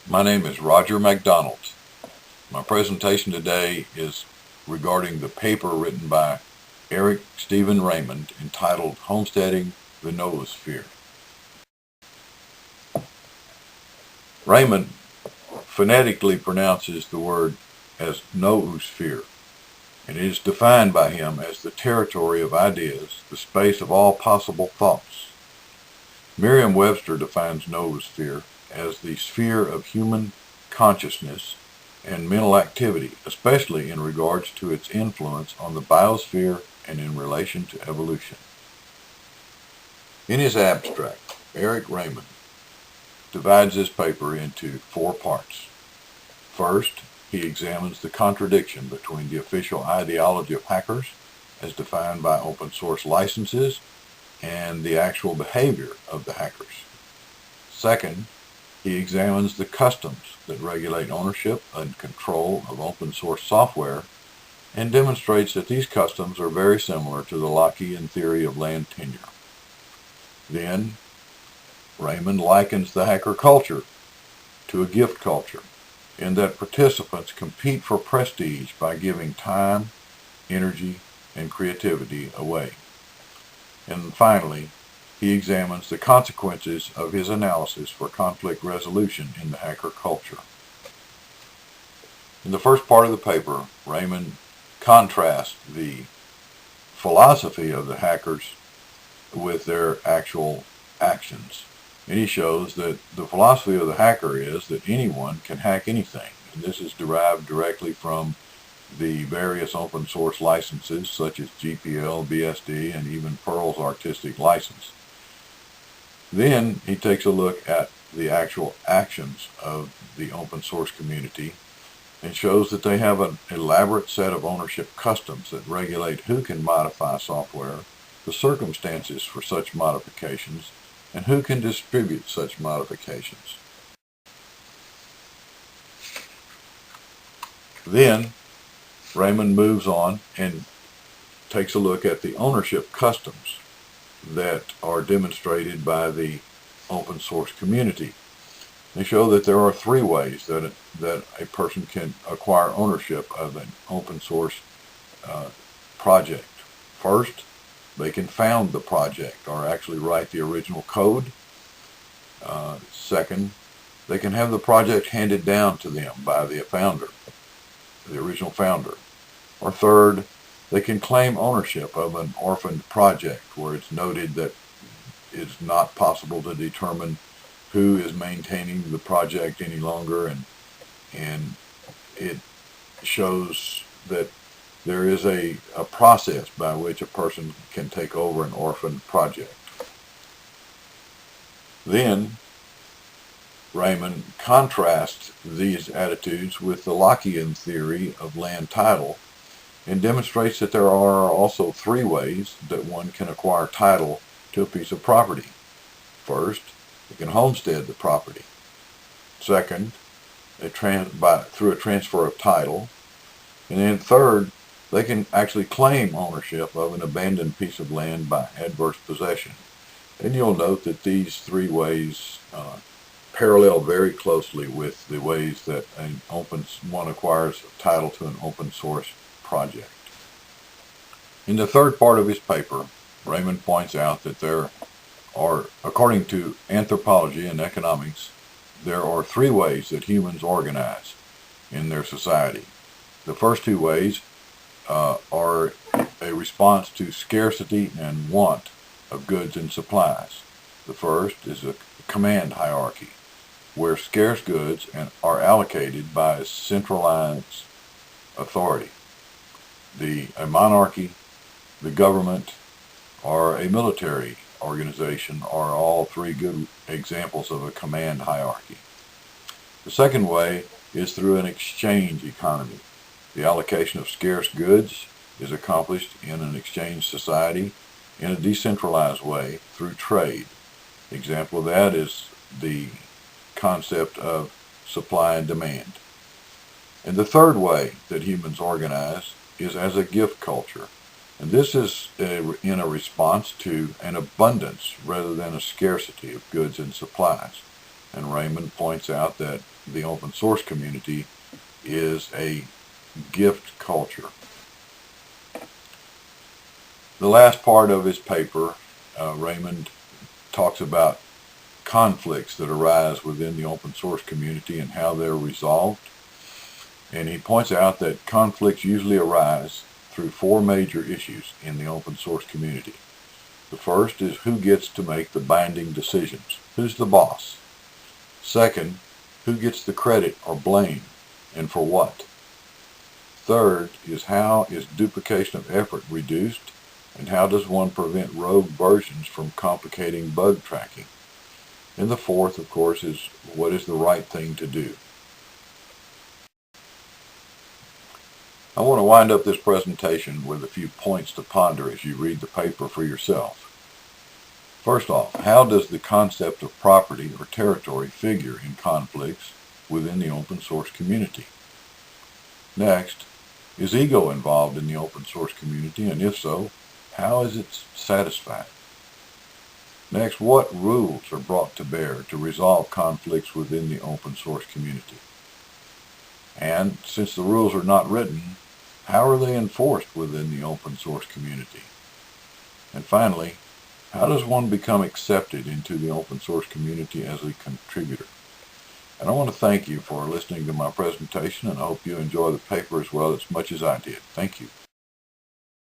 My name is Roger McDonald. My presentation today is regarding the paper written by Eric Steven Raymond entitled Homesteading the Noosphere. Raymond phonetically pronounces the word as noosphere, and it is defined by him as the territory of ideas, the space of all possible thoughts. Merriam-Webster defines noosphere as the sphere of human consciousness and mental activity, especially in regards to its influence on the biosphere and in relation to evolution. In his abstract, Eric Raymond divides this paper into 4 parts. First, he examines the contradiction between the official ideology of hackers, as defined by open source licenses, and the actual behavior of the hackers. Second, he examines the customs that regulate ownership and control of open source software and demonstrates that these customs are very similar to the Lockean theory of land tenure. Then, Raymond likens the hacker culture to a gift culture, in that participants compete for prestige by giving time, energy, and creativity away. And finally, he examines the consequences of his analysis for conflict resolution in the hacker culture. In the first part of the paper, Raymond contrasts the philosophy of the hackers with their actual actions. And he shows that the philosophy of the hacker is that anyone can hack anything. And this is derived directly from the various open source licenses such as GPL, BSD, and even Perl's artistic license. Then he takes a look at the actual actions of the open source community and shows that they have an elaborate set of ownership customs that regulate who can modify software, the circumstances for such modifications, and who can distribute such modifications. Then Raymond moves on and takes a look at the ownership customs that are demonstrated by the open source community. They show that there are 3 ways that a person can acquire ownership of an open source project. First, they can found the project or actually write the original code. Second, they can have the project handed down to them by the founder, the original founder. Or third, they can claim ownership of an orphaned project where it's noted that it's not possible to determine who is maintaining the project any longer, and it shows that there is a process by which a person can take over an orphaned project. Then Raymond contrasts these attitudes with the Lockean theory of land title and demonstrates that there are also 3 ways that one can acquire title to a piece of property. First, they can homestead the property. Second, through a transfer of title. And then third, they can actually claim ownership of an abandoned piece of land by adverse possession. And you'll note that these 3 ways parallel very closely with the ways that one acquires title to an open source project. In the third part of his paper, Raymond points out that there are, according to anthropology and economics, there are 3 ways that humans organize in their society. The first 2 ways are a response to scarcity and want of goods and supplies. The first is a command hierarchy, where scarce goods are allocated by a centralized authority. A monarchy, the government, or a military organization are all 3 good examples of a command hierarchy. The second way is through an exchange economy. The allocation of scarce goods is accomplished in an exchange society in a decentralized way through trade. The example of that is the concept of supply and demand. And the third way that humans organize is as a gift culture. And this is in a response to an abundance rather than a scarcity of goods and supplies. And Raymond points out that the open source community is a gift culture. The last part of his paper, Raymond talks about conflicts that arise within the open source community and how they're resolved. And he points out that conflicts usually arise through four major issues in the open source community. The first is who gets to make the binding decisions. Who's the boss? Second, who gets the credit or blame, and for what? Third is how is duplication of effort reduced, and how does one prevent rogue versions from complicating bug tracking? And the fourth, of course, is what is the right thing to do? I want to wind up this presentation with a few points to ponder as you read the paper for yourself. First off, how does the concept of property or territory figure in conflicts within the open source community? Next, is ego involved in the open source community, and if so, how is it satisfied? Next, what rules are brought to bear to resolve conflicts within the open source community? And since the rules are not written, how are they enforced within the open source community? And finally, how does one become accepted into the open source community as a contributor? And I want to thank you for listening to my presentation, and I hope you enjoy the paper as much as I did. Thank you.